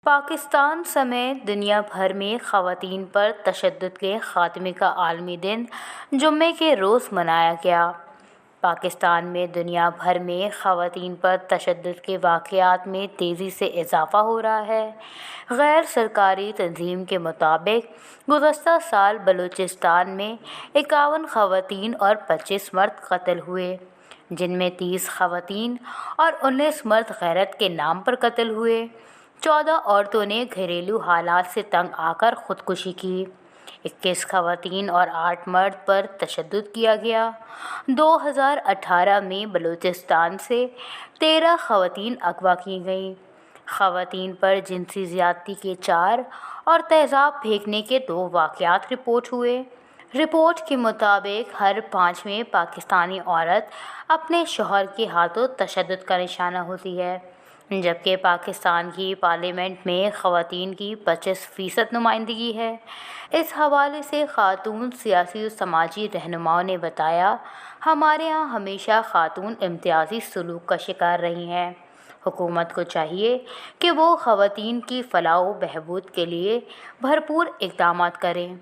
پاکستان سمیت دنیا بھر میں خواتین پر تشدد کے خاتمے کا عالمی دن جمعے کے روز منایا گیا۔ پاکستان میں دنیا بھر میں خواتین پر تشدد کے واقعات میں تیزی سے اضافہ ہو رہا ہے۔ غیر سرکاری تنظیم کے مطابق گزشتہ سال بلوچستان میں 51 خواتین اور 25 مرد قتل ہوئے، جن میں 30 خواتین اور 19 مرد غیرت کے نام پر قتل ہوئے۔ 14 عورتوں نے گھریلو حالات سے تنگ آ کر خودکشی کی۔ 21 خواتین اور 8 مرد پر تشدد کیا گیا۔ 2018 میں بلوچستان سے 13 خواتین اغوا کی گئیں۔ خواتین پر جنسی زیادتی کے 4 اور تیزاب پھینکنے کے 2 واقعات رپورٹ ہوئے۔ رپورٹ کے مطابق ہر 5ویں پاکستانی عورت اپنے شوہر کے ہاتھوں تشدد کا نشانہ ہوتی ہے، جبکہ پاکستان کی پارلیمنٹ میں خواتین کی 25% نمائندگی ہے۔ اس حوالے سے خاتون سیاسی و سماجی رہنماؤں نے بتایا، ہمارے ہاں ہمیشہ خاتون امتیازی سلوک کا شکار رہی ہیں۔ حکومت کو چاہیے کہ وہ خواتین کی فلاح و بہبود کے لیے بھرپور اقدامات کرے۔